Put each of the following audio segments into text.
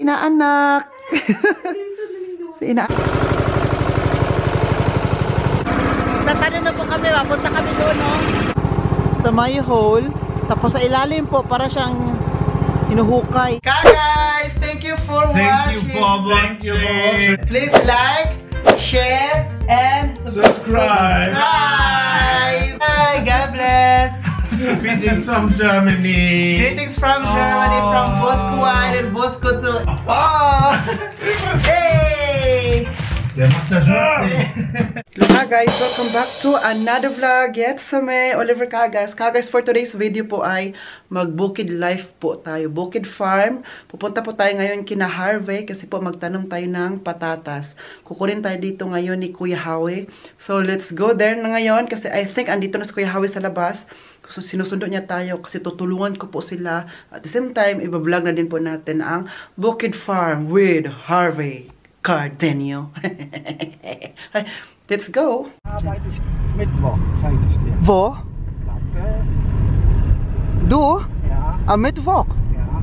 Inaanak. Si ina. Tatanong na po kami, punta kami doon, no? Sa my hole. Tapos sa ilalim po, para siyang hinuhukay. Guys, thank you for watching. Thank you for watching. Please like, share, and subscribe. Bye. God bless. Greetings from Germany. Greetings from Germany, from Bosco Island, Bosco to... Oh! Hey! Hi guys, welcome back to another vlog. Yes, sa may Oliver Cagas. Cagas, for today's video po ay mag-Bukid life po tayo. Bukid farm. Pupunta po tayo ngayon kina Harvey kasi po magtanom tayo ng patatas. Kukunin tayo dito ngayon ni Kuya Howie. So let's go there na ngayon kasi I think andito na si Kuya Howie sa labas. So, sinusundo niya tayo kasi tutulungan ko po sila. At the same time, iba-vlog na din po natin ang Bukid Farm with Harvey Cardenio. Let's go. Arbeite ich Mittwoch, zeige ich dir. Wo? Danke. Du? Ja. Am Mittwoch? Ja.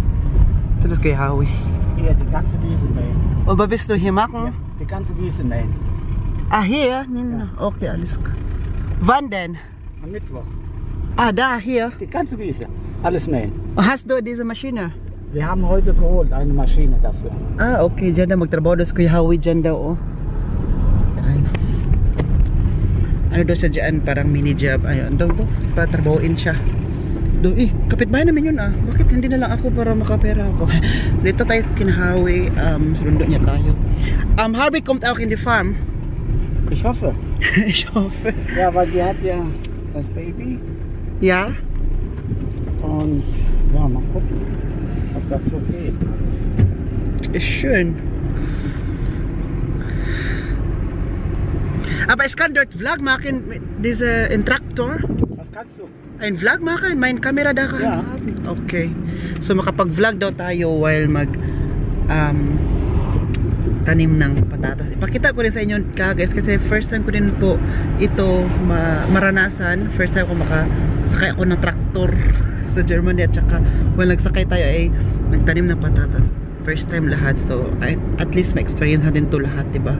Das ist Kuya Howie. Hier, die ganze Wiese mähen. Und was bist du hier machen? Ja, die ganze Wiese mähen. Ah, hier? Ja. Okay, alles klar. Wann denn? Am Mittwoch. Ah, da, hier. Die ganze Wiese. Alles mähen. Hast du diese Maschine? Wir haben heute geholt, eine Maschine dafür. Ah, okay. Diyan na magtrabaho daw si Kuya Howie dyan daw, oh. Yan. Ano daw siya dyan? Parang mini job. Ayun, daw po. Patrabahoin siya. Doon, kapitbahay naman yun, ah. Bakit hindi na lang ako para makapera ako? Dito tayo kina Howie. Surundo niya tayo. Harvey kommt auch in die Farm. Ich hoffe. Ich hoffe. Ja, weil die hat ja das Baby. Ja? Und ja, mal gucken, ob das so geht. Ist schön. Aber ich kann dort Vlog machen mit diesem Traktor. Was kannst du? Ein Vlog machen? Mein Kamera da Ja. Okay. So makapag-vlog daw tayo while mag tanim ng patatas. Ipakita ko rin sa inyo guys kasi first time ko din po ito maranasan. First time ko makasakay ako ng traktor sa Germany at saka while nagsakay tayo ay nagtanim ng patatas. First time lahat. So at least may experience natin to lahat, diba?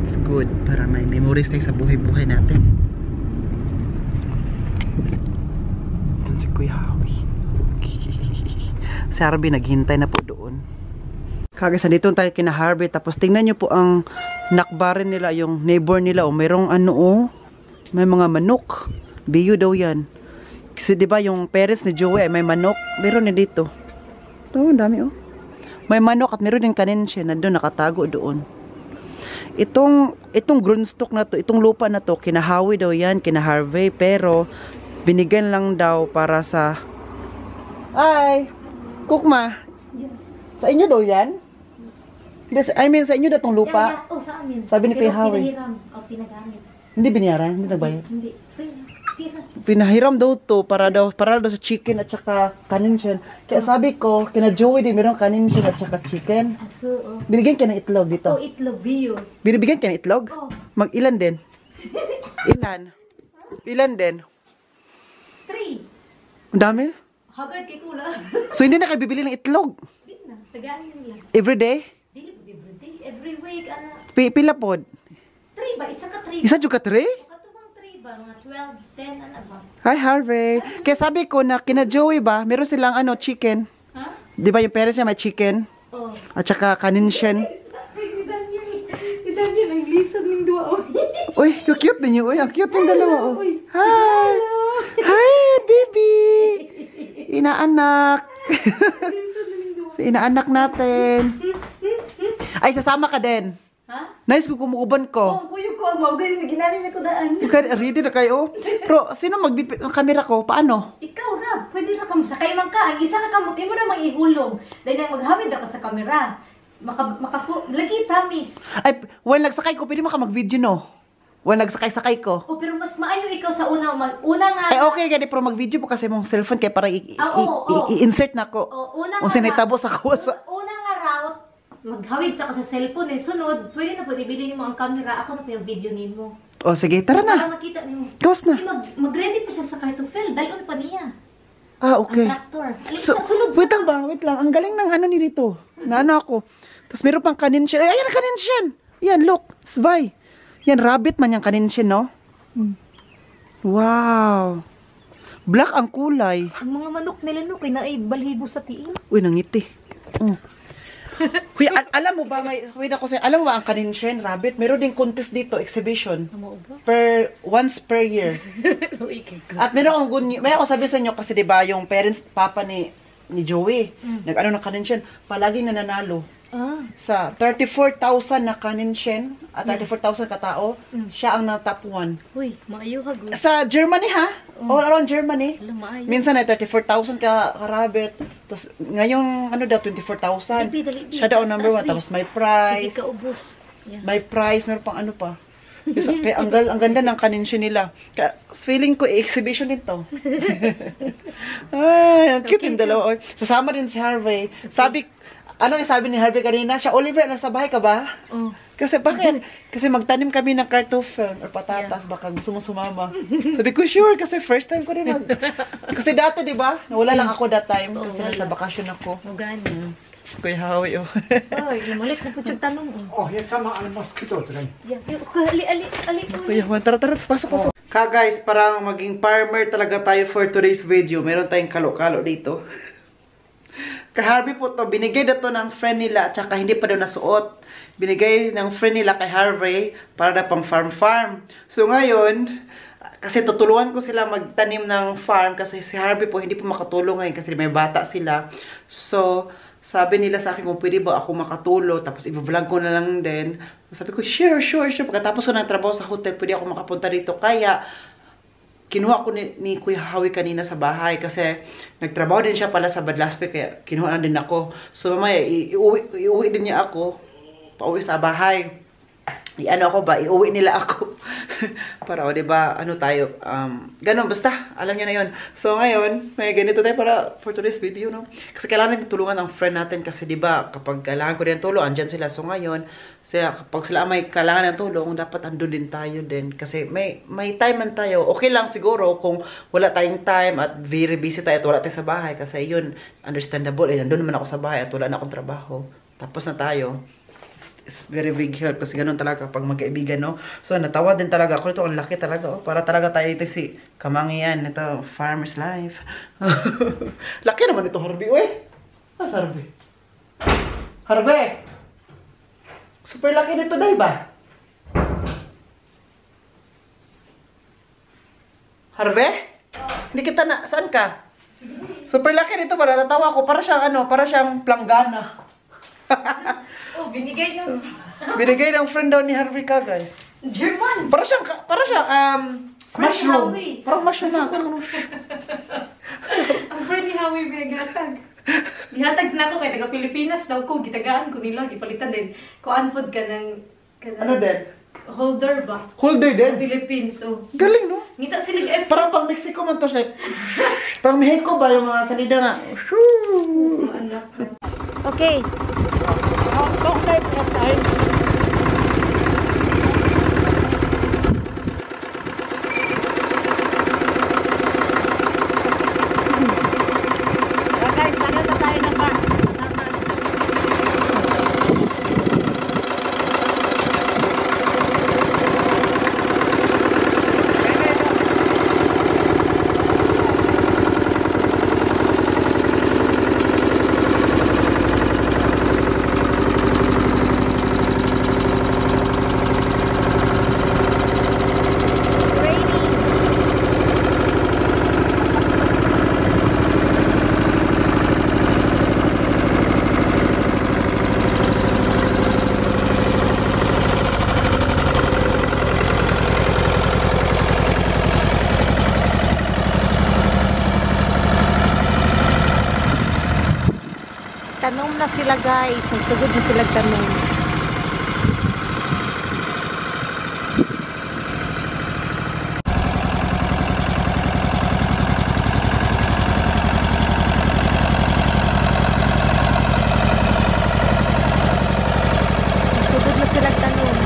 It's good para may memories tayo sa buhay-buhay natin. And si Kuya Howie. Si Harvey naghintay na po doon. Kagaya sa dito tayo kina Harvey. Tapos tingnan nyo po ang nakbarin nila, yung neighbor nila. O mayroong ano o. May mga manok. Biyo daw yan. Kasi diba yung parents ni Joey ay may manok. Meron na dito. Ito, ang dami o. May manok at meron din kanin siya na doon, nakatago doon. Itong grundstock na to, itong lupa na to, kina Howie daw yan, kina Harvey. Pero binigyan lang daw para sa... Ay! Kukma! Sa inyo daw yan? I mean, sa inyo na itong lupa? Oh, sa amin. Sabi ni Kuya Howie. Pinahiram o pinagamit. Hindi binayaran? Hindi nagbayad? Hindi. Free. Pinahiram daw to para daw sa chicken at saka kanin siya. Kaya sabi ko, kina Joey din meron kanin siya at saka chicken. Aso, oh. Binigyan ka ng itlog dito. Oh, itlog, biyo. Binibigyan ka ng itlog? Oh. Mag-ilan din? Ilan? Ilan din? 3. Ang dami? Hagad kay kula. So hindi na kayo bibili ng itlog? Hindi na. Taganin nila. Everyday? Dili po every day. Every week, ano. Pila pod? 3 ba? Isa ka 3. Isa juga 3? Katubang 3 ba? Mga 12, 10, ano ba? Hi Harvey. Kaya sabi ko na kina Joey ba, meron silang ano, chicken. Ha? Di ba yung parents niya may chicken? Oh. At saka kanin siya. Idan yun. Ang lisod ng duwa. Uy, cute din yun. Uy, ang cute yung dalawa. Oh. Uy. Hi! Hi, baby! Inaanak. So, inaanak natin. Ay, sasama ka din. Ha? Nice ko kumuuban ko. Oh, kuyo ko. Maugali. Ginani na ko daan. Okay, ready na kayo. Pero, sino magbibit ng camera ko? Paano? Ikaw, Rab, pwede na kamo sakay man ka. Ang isa na kamo, imo na mag-ihulog. Dahil na maghawid ka sa kamera. Lagi, promise. Ay, when nagsakay ko, pwede maka mag-video, no? When nagsakay-sakay ko. Oh, pero mas maayo ikaw sa una. Una nga. Ay, okay, gani, pero mag-video po kasi mong cellphone kaya para oo. i-insert na ko. Una Kung nga. sinitabo sa ko sa... Una nga route, maghawid sa ka sa cellphone. Sunod, pwede na po, ibili mo ang camera. Ako na po yung video nimo. O, sige, tara na. Para makita nimo. Gawas na. Mag-ready pa siya sa cartophil. Dalon pa niya. Ah, okay. Ang tractor. Alis So, sa sulod wait lang ba? Wait lang. Ang galing ng ano ni dito. Na ano ako. Tapos meron pang kaninsyan. Ay, ayan ang kaninsyan. Yan, look. Svay. Yan, rabbit man yung kaninsyan, no? Wow. Black ang kulay. Ang mga manok nila no, kay naay balhibo sa tiin. Uy, nangiti. Huy, alam mo ba, wait ako sa'yo, alam mo ba ang kaninsyan, rabbit? Meron ding contest dito, exhibition. Amo ba? Once per year. Uy, kay ko. At meron akong good news. May ako sabi sa inyo kasi 'di ba yung parents papa ni Joey, nag-ano ng kaninsyan, palaging nananalo. Ah, Sa 34,000 na kaninsyan, at 34,000 katao, siya ang na top 1. uy, maayo ha go. Sa Germany ha? All around Germany. Alam maayo. Minsan ay 34,000 ka rabbit. Tapos ngayong ano daw 24,000. Dali. Siya daw number 1. Tapos may prize. Sige ka ubos. Yeah. May prize, meron pang ano pa. Kaya ang ganda ng kaninsyo nila. Kaya, feeling ko, exhibition din to. Ay, ang cute yung dalawa. Oy. Sasama din si Harvey. Ano yung sabi ni Harvey kanina? Siya, Oliver, nasa bahay ka ba? Oh. Kasi bakit? Kasi magtanim kami ng kartoffel or patatas. Baka gusto mo sumama. Sabi ko, sure. Kasi first time ko din Kasi dati, di ba? Nawala lang ako that time. Kasi nasa bakasyon ako. Mugani. Kuya Howie, oh. Oy, lumalit na po siyang tanong. Oh, yan sama ang mosquito. Try. Yeah, ali. Kuya Juan, tara, pasok. Guys, parang maging farmer talaga tayo for today's video. Meron tayong kalo-kalo dito. Harvey po to, binigay na to ng friend nila at saka hindi pa daw nasuot. Binigay ng friend nila kay Harvey para na pang farm. So ngayon, kasi tutulungan ko sila magtanim ng farm kasi si Harvey po hindi pa makatulong ngayon kasi may bata sila. So, sabi nila sa akin kung pwede ba ako makatulong, tapos i-vlog ko na lang din. Sabi ko, sure. Pagkatapos ko ng trabaho sa hotel, pwede ako makapunta dito. Kaya, kinuha ko ni Kuya Howie kanina sa bahay kasi nagtrabaho din siya pala sa Badlaspe kaya kinuha na din ako. So mamaya iuwi din niya ako pauwi sa bahay. Iuwi nila ako. Para o diba, ano tayo, ganun, basta, alam niya na yun. So ngayon, may ganito tayo para for today's video, no? Kasi kailangan natin tulungan ang friend natin kasi diba, kapag kailangan ko din tulong, andyan sila. So ngayon, kapag sila may kailangan ng tulong, dapat andun din tayo din. Kasi may time man tayo. Okay lang siguro kung wala tayong time at very busy tayo at wala tayo sa bahay. Kasi yun, understandable. Nandun naman ako sa bahay at wala na akong trabaho. Tapos na tayo. It's very big help kasi ganun talaga pag magkaibigan, no? So, natawa din talaga ako. Ito, ang laki talaga, oh. Para talaga tayo ito si Kamangian. Ito, farmer's life. Laki naman ito, Harvey. Uy! Nasa Harvey? Harvey! Super laki nito, day ba? Harvey? Hindi kita na, saan ka? Super laki nito, para natawa ko. Para siyang planggana. Oh, binigay yung Binigay ng friend daw ni Harvey ka, guys. German. Para siyang mushroom. Howie. Parang mushroom na. Ang friend ni Howie bigatag. Gihatag na ako kay taga Pilipinas daw ko, gitagaan ko nila, gipalitan din. Kuan pod ka ng Ano din? holder ba? Holder Sa din? Philippines, so. Galing, no? Ngita sila F. Parang pang Mexico man to siya. Parang Mexico ba yung mga salida na? Anak. Okay. Don't let us time. Guys, tanaw na tayo ng bar. Tanom na sila guys. Nagsugod na sila tanom. Nagsugod na sila tanom.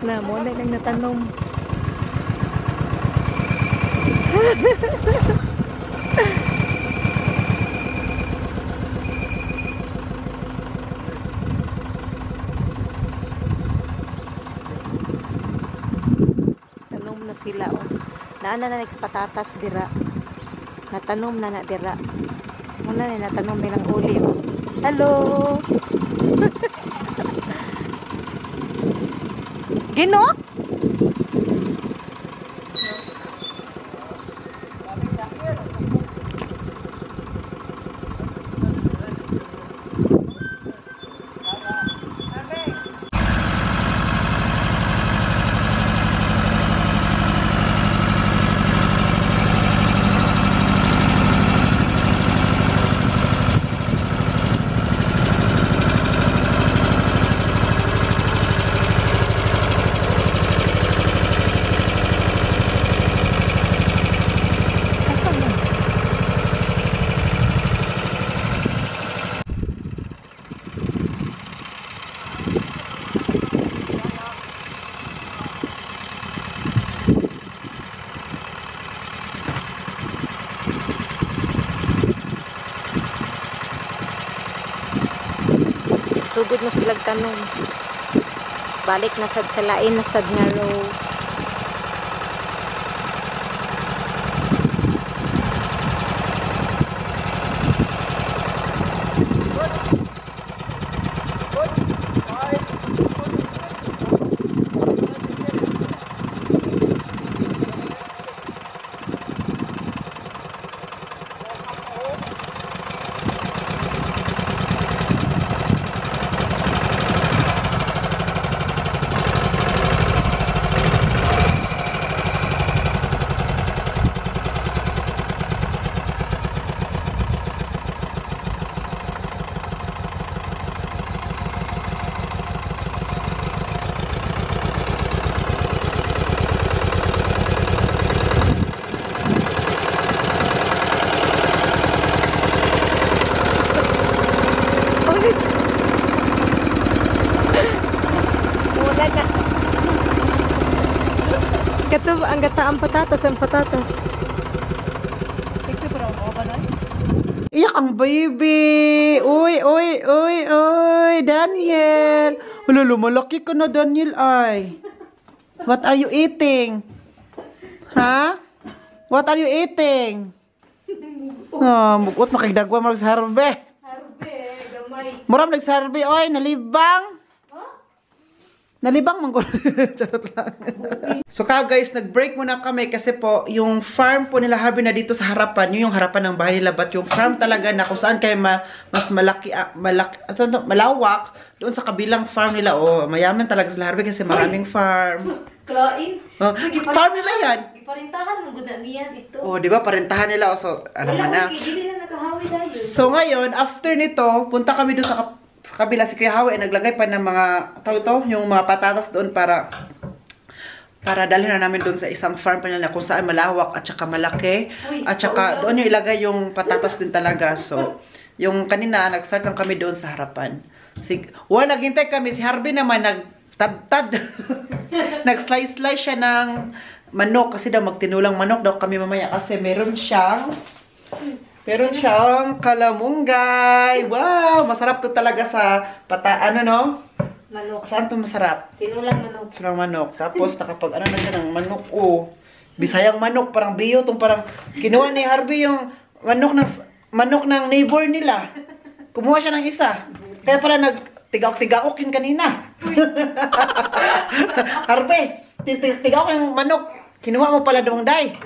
na mo na lang natanom. Tanom na sila oh. Naana na nagpatatas dira. Natanom na dira. Muna na natanom nilang uli oh. Hello. Ginok? Sugod na silang tanong. Balik na sad sa lain, nasad nga row. Kato ang gataang patatas, ang patatas. Iyak ang baby. Uy, uy, uy, uy, Daniel. Wala, lumalaki ka na, Daniel, ay. What are you eating? Ha? What are you eating? Bukot makigdagwa mo nagsarbe. Harbe, gamay. Muram nagsarbe, oy, nalibang. Nalibang manggol. Charot lang. So guys, nag-break muna kami kasi po, yung farm po nila Harvey na dito sa harapan, yung harapan ng bahay nila, but yung farm talaga na kung saan kayo mas malawak, doon sa kabilang farm nila, mayaman talaga sila Harvey kasi maraming farm. Klain. Farm nila yan. Iparintahan mo gud niyan ito. Di ba? Parentahan nila. So, ano na. Dili na nakahawi dayon. So ngayon, after nito, punta kami doon sa kabila si Kuya Hawi ay naglagay pa ng mga yung mga patatas doon para dalhin na namin doon sa isang farm pa nila kung saan malawak at saka malaki. At saka doon yung ilagay yung patatas din talaga. So, yung kanina, nag-start lang kami doon sa harapan. Naghintay kami. Si Harvey naman nagtad-tad. Nag-slice-slice siya ng manok kasi daw magtinulang manok daw kami mamaya kasi meron siyang kalamunggay. Wow! Masarap to talaga sa Manok. Saan to masarap? Tinulang manok. Tinulang manok. Tapos nakapag na siya ng manok. Bisayang manok. Parang biyo. Parang kinuha ni Harvey yung manok ng neighbor nila. Kumuha siya ng isa. Kaya pala nagtigaok-tigaok yun kanina. Harvey, tigaok yung manok. Kinuha mo pala doong day.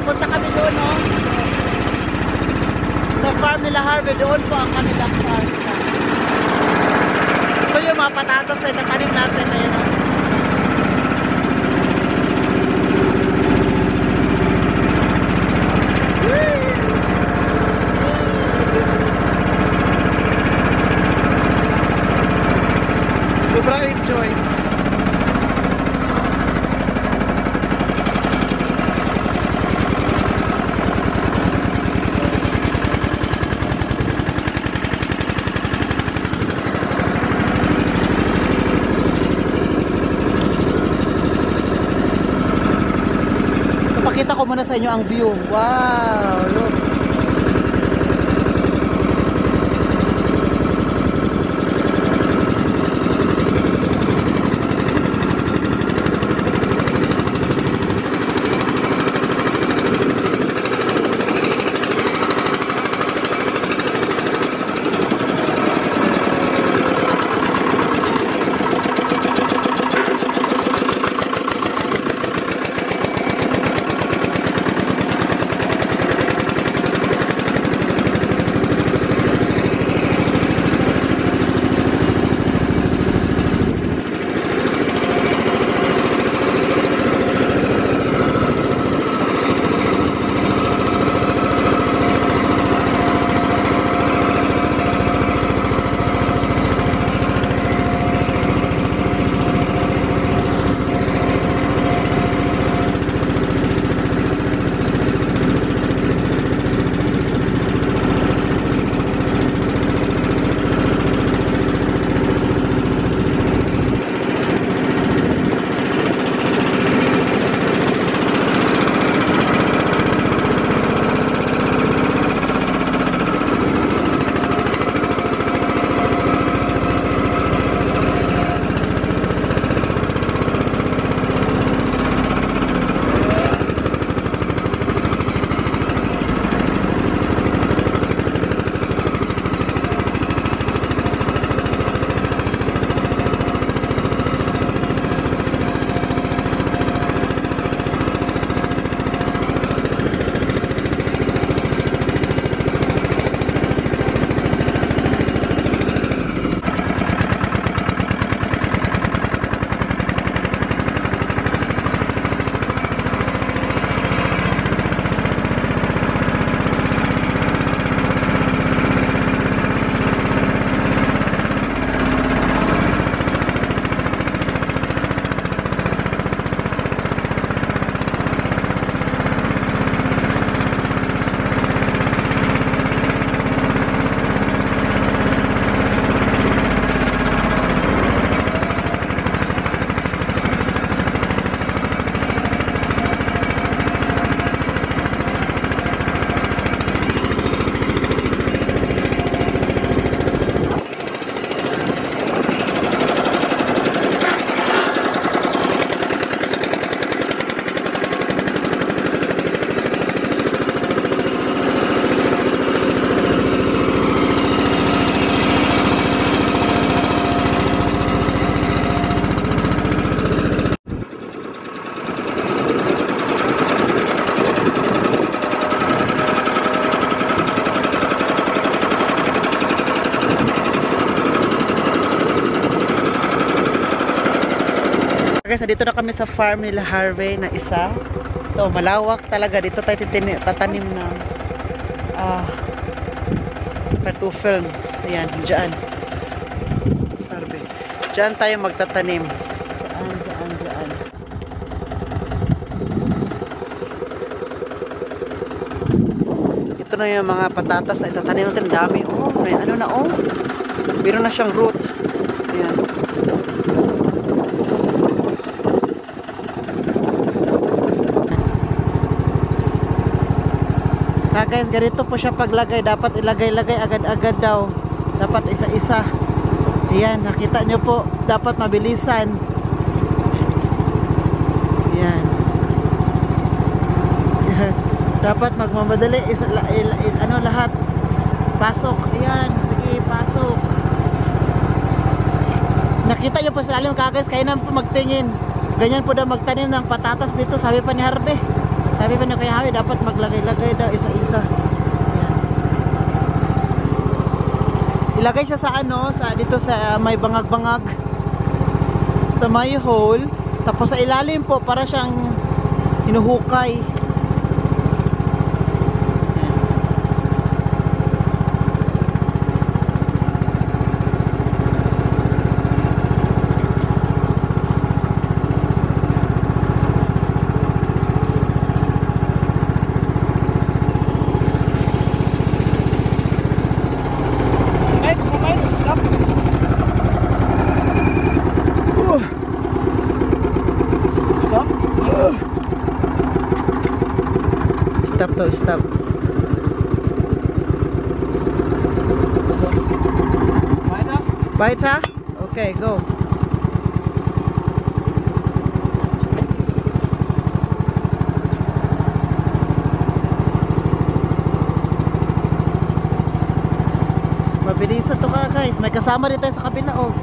Punta kami doon, sa farm nila Harvey, doon po ang kanilang farm. Ito yung mga patatas na itatanim natin na yun. Ipakita ko muna sa inyo ang view. Wow, look. Guys, dito na kami sa farm nila Harvey na isa. So, malawak talaga. Dito tayo tatanim ng kartofel. Ayan, dyan. Harvey. Dyan tayo magtatanim. Dyan. Ito na yung mga patatas na itatanim natin. Dami. Oh, may ano na oh. Meron na siyang root. Ayan. Guys, ganito po siya paglagay. Dapat ilagay-lagay agad-agad daw. Dapat isa-isa. Ayan, nakita nyo po. Dapat mabilisan. Ayan. Dapat magmamadali. Ano lahat. Pasok. Ayan, sige, pasok. Nakita nyo po sa lalim guys. Kaya na po magtingin. Ganyan po daw magtanim ng patatas dito. Sabi pa ni Harvey. Sabi pa niya kay Harvey, dapat maglagay-lagay daw isa-isa. Ilagay siya sa ano, dito sa may bangag-bangag. Sa may hole. Tapos sa ilalim po, para siyang hinuhukay. Stop to, stop. Weiter? Okay, go. Mabilisan to ka guys. May kasama rin tayo sa kabila oh.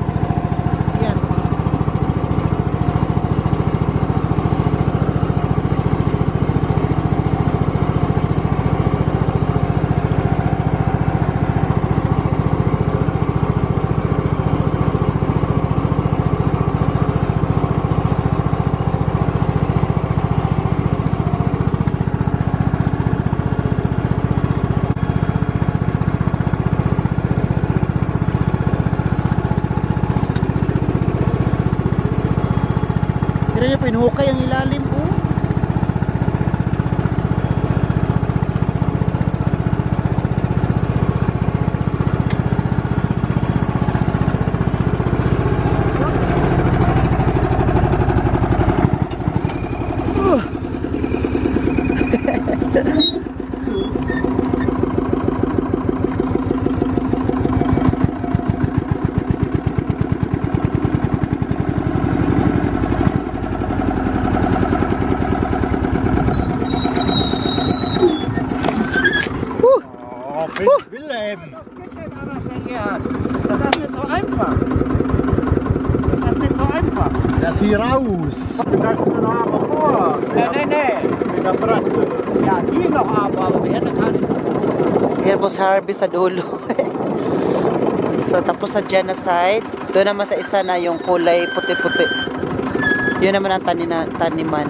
Yan. Pero niya pinuhukay ang ilalim oh. Wilhelm! Das ist nicht so einfach. Das ist nicht so einfach. Das ist hier raus. Du kannst mir noch aber vor. Nee. Mit der Bratte. Ja, die noch aber wir hätten gar nicht. Here was Harvey sa dulo. So tapos sa dyan na side. Doon naman sa isa na yung kulay puti-puti. Yun naman ang taniman.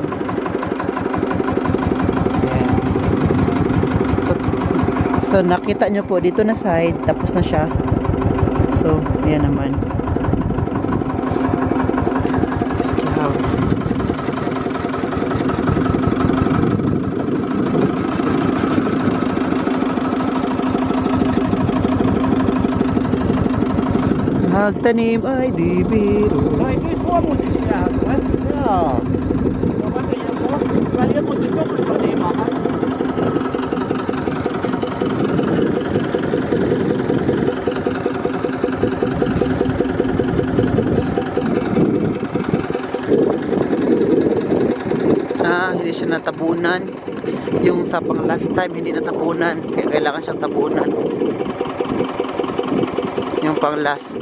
So nakita nyo po dito na side, tapos na siya. So, ayan naman. Iskihaw. Magtanim ay di biro. So, die vor muss ich ja haben, ne? Ja. So, warte hier vor, weil hier muss ich doch übernehmen machen. Hindi siya natabunan. Yung sa pang last time hindi natabunan, kaya kailangan siyang tabunan. Yung pang last.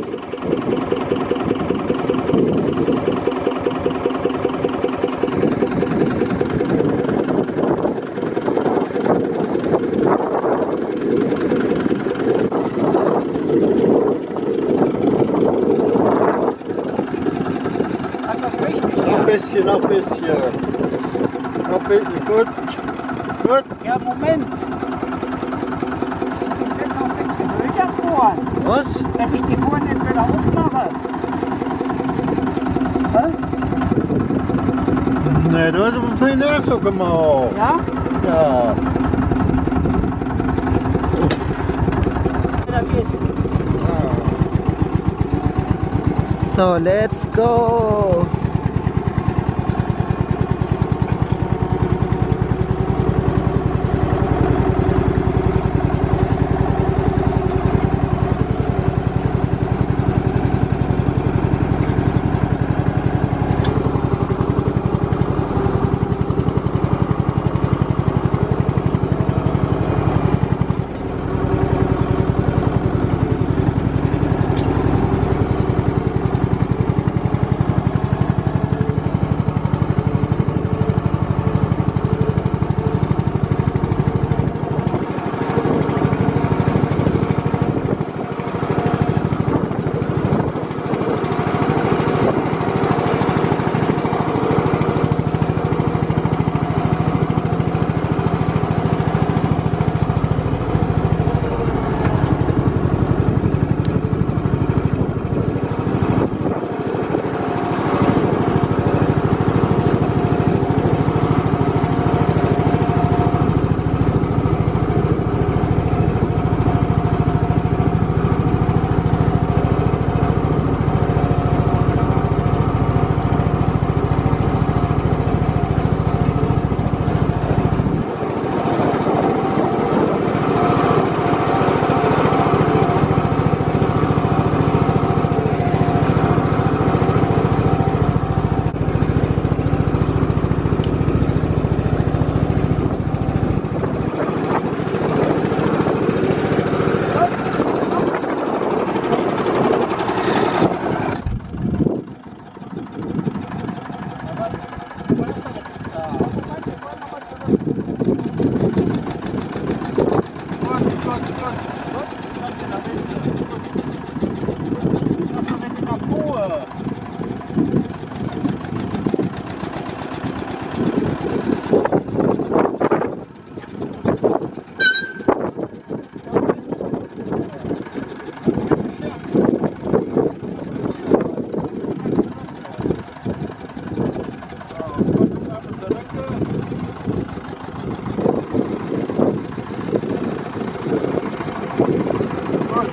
Noch ein bisschen. Gut. Ja, Moment. Ich bin noch ein bisschen höher vor. Was? Dass ich die Fuhren nicht wieder aufmache. Hä? Nee, du hast aber vorhin auch so gemacht. Ja? Ja. Da geht's. So, let's go!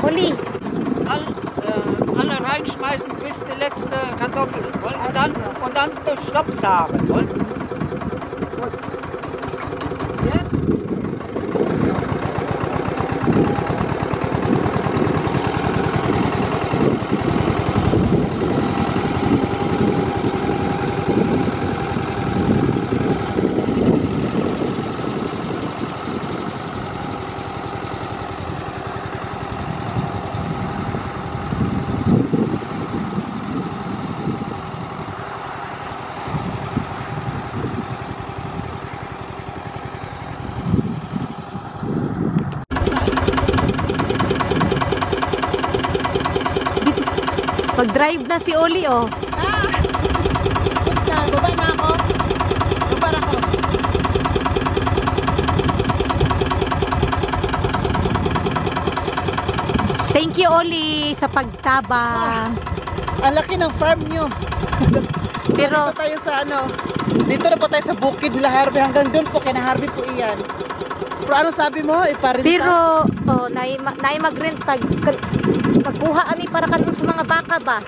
Uli. Alle reinschmeißen bis die letzte Kartoffel. Und dann Stopp sagen. Jetzt? Pag-drive na si Oli, oh. Basta, baba na ako. Baba na ako. Thank you, Oli, sa pagtabang. Ang laki ng farm nyo. Pero, Dito tayo sa ano. Dito na po tayo sa bukid nila Harvey. Hanggang doon po, kina Harvey po iyan. Pero ano sabi mo? Iparinta? pero, oh, naay mag-rent magkuha ani para kanong sa mga baka ba?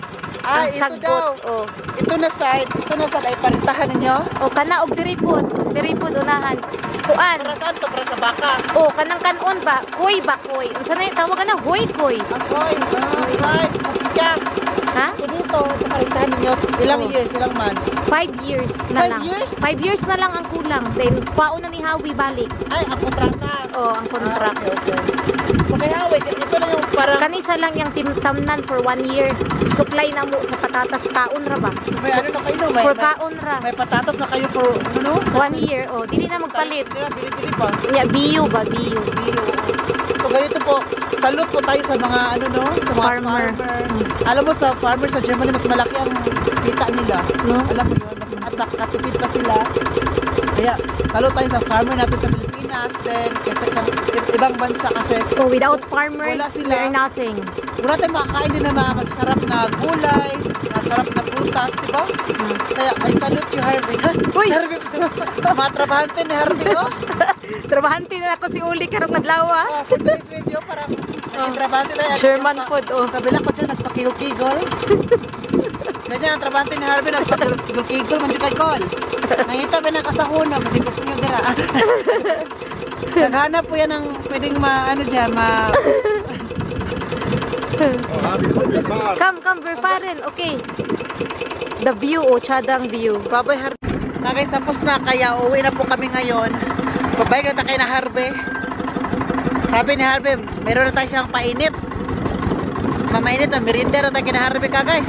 Ah, Ang ito sagot, daw. oh. Ito na side. Ito na side. Ay, parintahan ninyo? O kana og diripod unahan. Kuan. Para saan to? Para sa baka. O kanang kanon ba? Koy ba koy? Unsa na yung tawag na? Hoy koy. Akoy. Right. Yeah. Ha? So dito, sa parintahan ninyo, ilang Oh. years, ilang months? 5 years na 5 lang. years? 5 years na lang ang kulang. Then pauna na ni Howie balik. Ay, ang kontrata. O ang contract. Okay. So kaya, wait, ito na yung parang, Kanisa lang yung timtamnan for 1 year. Supply na mo sa patatas taon ra ba? may ano na kayo, no? May, For may, kaon ra. may patatas na kayo for, ano, no? 1 year. O dili na magpalit. Hindi na, bili-bili pa. Nya bio ba bio? Bio. So ganito po, salute po tayo sa mga ano no, sa mga Farmer. Alam mo sa farmer sa Germany mas malaki ang kita nila. No? Alam mo 'yun, mas katipid pa sila. Kaya salute tayo sa farmer natin sa Pilipinas, then sa ibang bansa kasi Oh, without farmers, Wala sila. we're nothing. wala tayong makakain din na mga masarap na gulay, masarap na prutas, di ba? Kaya I salute you Harvey. Uy! Harvey, mga trabahante ni Harvey oh. Trabahante na ako si Uli karong adlaw ah. Oh, for today's video, parang trabahante tayo. Sherman food, oh. Kabila ko dyan, nagpakigol-kigol. Ganyan, ang trabahante ni Harvey, nagpakigol-kigol, manjukay-kol. Nangita ba ng kasahuna, kasi gusto nyo dira. Naghanap po yan ng pwedeng ano dyan, Come, we're farin. Okay. The view, oh, chadang view. Babay Harvey. Na guys, tapos na, kaya uwi na po kami ngayon. Babay na tayo na Harvey. Sabi ni Harvey, meron na tayo siyang painit. Mamainit na, merienda na tayo kina Harvey ka guys.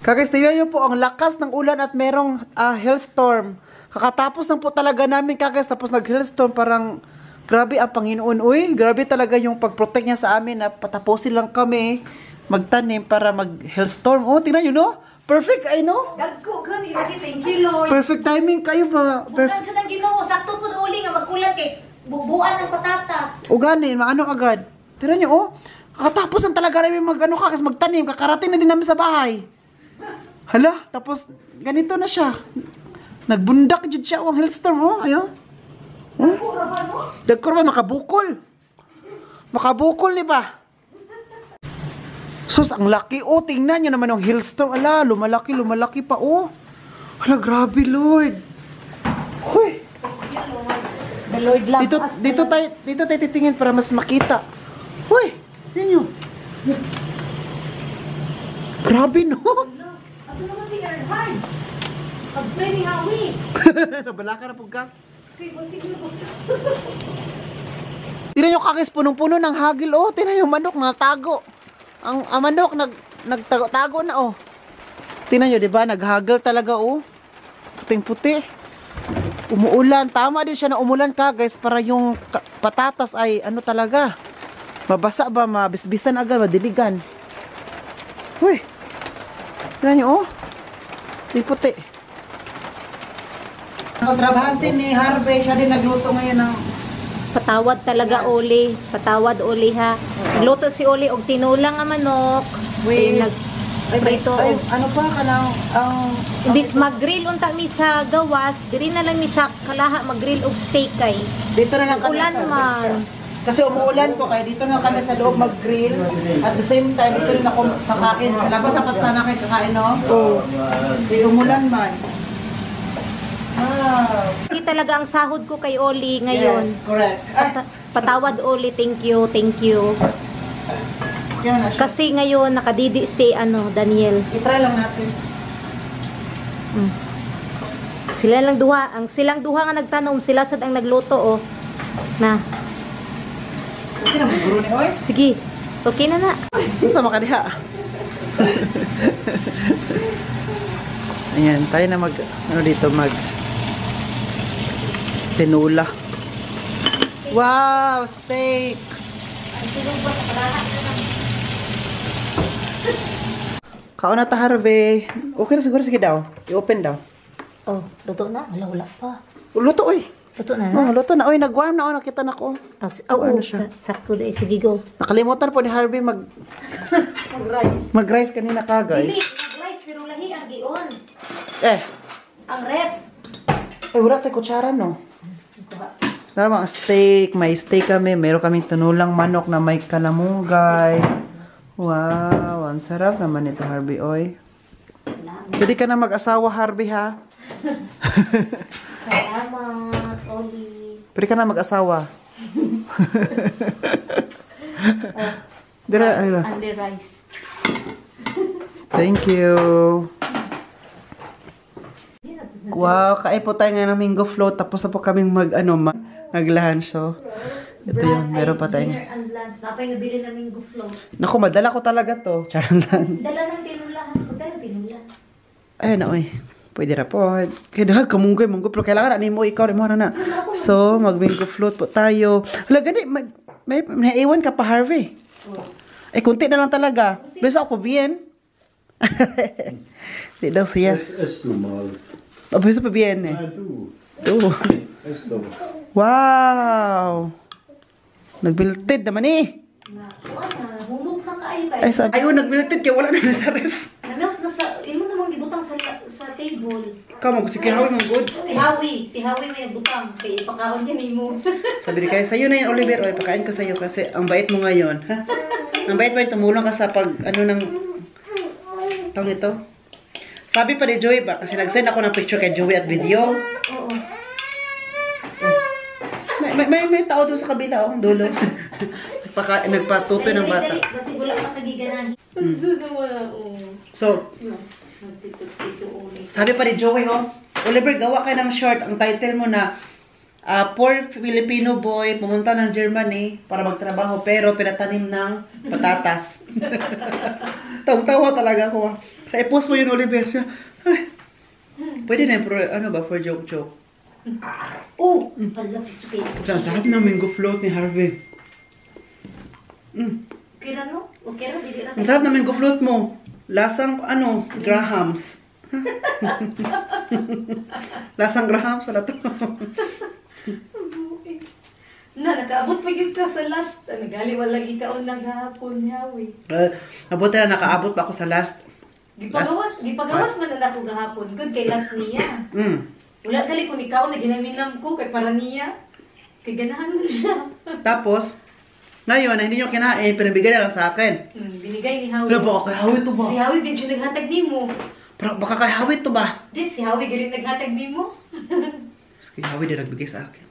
Kagais, tingnan nyo po ang lakas ng ulan at merong hailstorm. Kakatapos lang po talaga namin kagais, tapos nag-hailstorm, parang grabe ang Panginoon. Uy, grabe talaga yung pag-protect niya sa amin na patapusin lang kami magtanim para mag-hailstorm. Oh, tingnan nyo, no? Perfect, ay no? Dagko gani lagi, thank you Lord. Perfect timing kayo ba? Bukan siya ng Ginoo, sakto po uli nga magkulang kay bubuan ng patatas. O gani, maano agad. Tingnan nyo, oh. Kakatapos lang talaga namin magtanim, kakarating na din namin sa bahay. Hala, tapos ganito na siya. Nagbundak jud siya ang hailstorm, oh, ayo. Dagko ba makabukol? Makabukol ni ba? Sus, ang laki, oh, tingnan niyo naman yung hailstorm. Ala, lumalaki pa, oh. Hala, grabe, Lord. Hoy. Lord love Dito, us. dito tayo titingin para mas makita. Hoy! Tingnan nyo. Grabe, no? Asa naman si Earnhardt? Pag-pray ni Howie. Nabala ka na po ka. Kay Bosig na Bosig. Tingnan nyo kakis, punong-puno ng hagil, oh. Tingnan yung manok na tago. Ang manok nagtago-tago na, oh. Tingnan nyo, di ba? Naghagil talaga, oh. Puting-puti. Umuulan. Tama din siya na umulan ka, guys, para yung patatas ay, ano talaga, mabasa ba, mabisbisan agad, madiligan. Uy. Tingnan nyo, oh. Puti-puti. Ang trabahante ni Harvey, siya din nagluto ngayon ng Patawad talaga Oli. Patawad Oli ha. Nagluto si Oli og tinulang nga manok. Wait. Prito. Ay, ano pa ka lang ang Imbis mag-grill unta mi sa gawas, diri na lang mi sa kalaha mag-grill og steak kay. dito na lang kami Ulan sa- man. Kasi umuulan po kaya dito na kami sa loob mag-grill. At the same time dito rin ako kakain. Sa labas dapat sana kayo kakain, no? Oo. Di umulan man. Ah, Hindi talaga ang sahod ko kay Oli ngayon. yes, correct. Ay, Patawad Oli, thank you, thank you. yan na siya. Kasi ngayon nakadidi si Daniel. I-try lang natin. Silang duha nga nagtanom, sila sad ang nagluto oh. Na, Okay na, maguro ni Oy. sige. Okay na na. Gusto makadiha. Ayan, tayo na tinula. Wow, steak. Kaon na ta, Harvey. Okay na siguro, sige daw. I-open daw. Oh, luto na. Wala pa. Luto, oy. Luto na Oh, luto na. Oy, nag-warm na. Oh, nakita na ko. ano siya? Sakto dahil. Sige, go. Nakalimutan po ni Harvey mag-rice kanina ka, Dili, guys. nag-rice pero lahi ang gion. Eh, Ang ref. wala tayo kutsara, no? Tara mga steak. May steak kami. Meron kaming tunulang manok na may kalamunggay. Wow, ang sarap naman ito, Harvey, oy. Pwede ka na mag-asawa, Harvey, ha? Salamat, Oli. Pwede ka na mag-asawa. Dira, ayun. Only rice. Thank you. Wow, kain po tayo ngayon ng mango float. Tapos na po kaming mag-lunch. So, ito yun. Meron pa tayong. Dinner and lunch. Napay nabili namin mango float. Naku, madala ko talaga to. Charan lang. Dala ng tinulahan. Dala ng tinulahan. Ayun na, oy. Pwede na po. Kaya dahil kamunggay, munggo. Pero kailangan na mo, ikaw rin mo na. So, mag-mango float po tayo. Hala, gani, may naiwan ka pa, Harvey. Eh, kunti na lang talaga. Beso ako, bien. Di daw siya. Es du mal. Beso pa bien, eh. Ja, du. Es du. Wow! Nagbilted naman eh. Kuan na, hulog na kayo kayo. Ay, sabi, ayun, nagbilted kaya wala na sa ref. Namelt na sa, imo namang gibutang sa table. Kamo, si Kihawi mong good. Si Howie may nagbutang. Kaya ipakaon yan mo. Sabi ni kayo, sa'yo na yun, Oliver. O, pakain ko sa'yo kasi ang bait mo ngayon. Ha? Ang bait mo yung tumulong ka sa tawag ito. Sabi pa ni Joey ba, kasi nag-send ako ng picture kay Joey at video. Oo. May tao doon sa kabila, oh, dulo. Nagpatutoy ng bata. Kasi wala pa nagiganahin. So, sabi pa ni Joey, oh, Oliver, gawa ka ng short. Ang title mo na, poor Filipino boy, pumunta ng Germany para magtrabaho, pero pinatanim ng patatas. Tawa talaga ako. Sa i-post mo yun, Oliver. Siya, ay, pwede na yun, for joke-joke. Oh! Palapis to kayo. Ang sarap ng mango float ni Harvey. Okay na no? Okay na, hindi na. Ang sarap ng mango float mo. Lasang, Grahams. Lasang Grahams, wala to. Nakaabot pa yun ka sa last. Nagali wala ikaw naghapon yawi. Nabuti na nakaabot pa ako sa last. Gipagawas man na ako gahapon. Good kay last niya. Wala gali kung ikaw na ginaminam ko kay para niya. Kay ganahan mo siya. Tapos, ngayon, na hindi nyo kinain, pinabigay na lang sa akin. Binigay ni Howie. Pero baka kay Howie to ba? Si Howie din siya naghatag di mo. Pero baka kay Howie to ba? Di, si Howie galing naghatag di mo. Si Howie din nagbigay sa akin.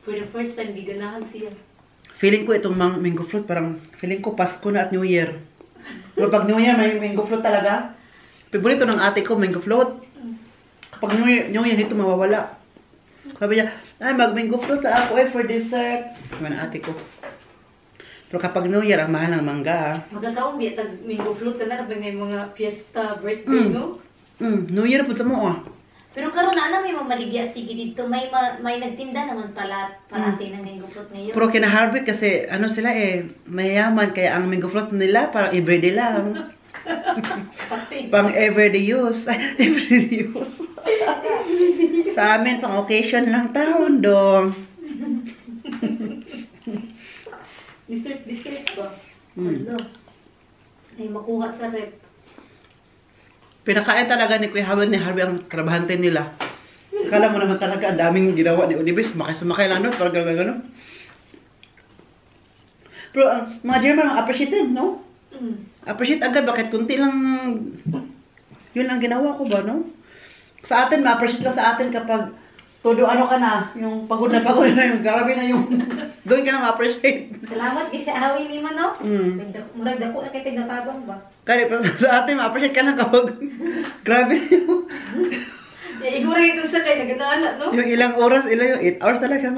For the first time, giganahan siya. Feeling ko itong mango float, parang feeling ko Pasko na at New Year. Pero pag New Year, may mango float talaga. Paborito ng ate ko, mango float. Kapag New Year, ito mawawala. Sabi niya, ay, mag-mango float na ako for dessert. Sabi ng ate ko. Pero kapag New Year, ang mahal ng mangga. Magkakaumbi, tag mango float ka na, may mga fiesta, birthday, no? New Year po sa mo, Pero karon na may mamaligya sige dito. May nagtinda naman pala parati ng mango float ngayon. Pero kina-harvest kasi, ano sila mayaman. Kaya ang mango float nila, parang everyday lang. Pang everyday use. Everyday use. Sa amin, pang occasion lang taon dong. Dessert ba? Hello. Ay makuha sa rep. Pinakain talaga ni Kuya Howard ni Harvey ang trabahante nila. Akala mo naman talaga ang daming ginawa ni Unibis. Sumakay lang doon, parang gano'n. Pero ang mga German, appreciative, no? Appreciate agad, bakit kunti lang, yun lang ginawa ko ba, no? Sa atin, ma-appreciate lang sa atin kapag todo ano ka na, yung pagod na yung grabe na yung, doon ka na ma-appreciate. Salamat kasi away ni mo, no? Murag dako na kitay natabang ba? Kaya sa atin, ma-appreciate ka lang kapag grabe na yung, igura ito sa kay nagandaan, no? yung ilang oras, yung 8 hours talaga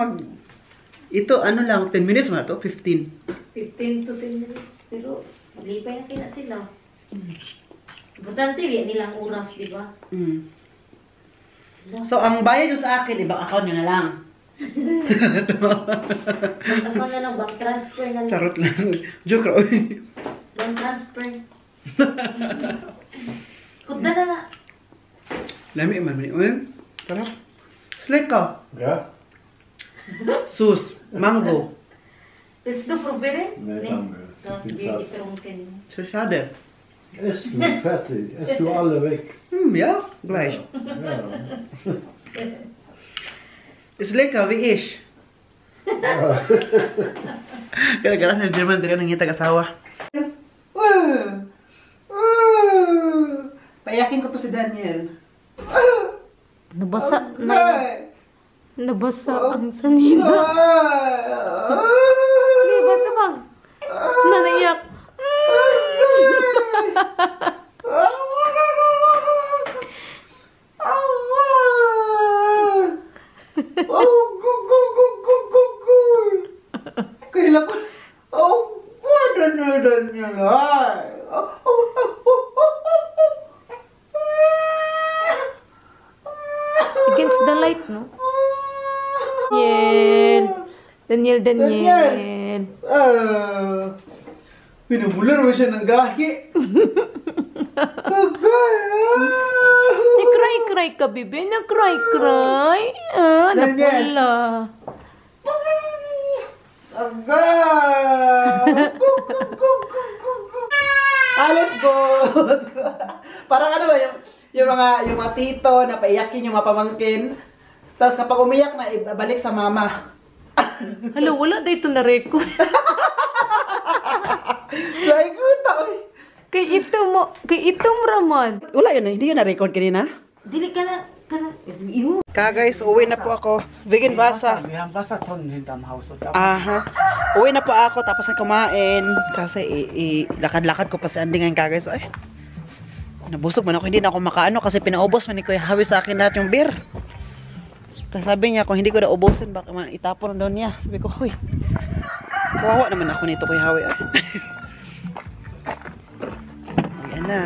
ito ano lang, 10 minutes mo na to, 15. 15 to 10 minutes. Pero, malipay na kina sila. Importante, nilang oras, di ba? So, ang bayad nyo sa akin, ibang account nyo na lang. Ako na lang, bank transfer na lang. Charot lang. Joke ra. Bank transfer. Kudda na na. Lami man man. Tara. Slay ka. Ja? Sus. Mango. Willst du probieren? Nee, danke. Das Ich bin wir satt. getrunken. So schade. Ess du fertig. Ess du alle weg. Ja, gleich. Ja. Ist lecker, wie ich. Gara-gara na German din ang ngitag asawa. Payakin ko to si Daniel. Nabasa ang sanina. Hindi ba ito bang? Nanaiyak. Kailan ko. Daniel. Against the light, no? Daniel. Pinamula naman siya ng gahi. Nag-cry ka, bibi. Nag-cry. Daniel. Napula. Let's go. Parang ano ba yung mga tito na paiyakin yung mga pamangkin. Tapos kapag umiyak na ibalik sa mama. Hala, wala dito na record. Like good oy. Kay itong raman. Wala yun, hindi yun na-record kanina. Dili ka na. Guys, uwi na po ako. Vegan basa. Wir haben Wassertonnen hinterm Haus. Aha. Uwi na po ako tapos na kumain. Kasi lakad-lakad ko pa si Andy ngayon guys. Ay. Nabusog man ako. Hindi na ako makaano kasi pinaubos man ni Kuya Hawi sa akin lahat yung beer. Tapos sabi niya kung hindi ko na ubusin baka itapon na doon niya. Sabi ko, huy. Kawawa naman ako nito Kuya Hawi. Ayan na.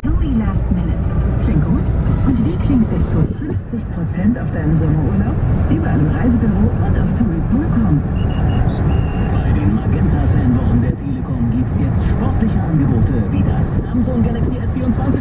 TUI Last Minute. Klingt gut? Und wie klingt bis zu 50% auf deinen Sommerurlaub? Überall im Reisebüro und auf TUI.com. Bei den Magenta-Fan-Wochen der Telekom gibt's jetzt sportliche Angebote wie das Samsung Galaxy S24.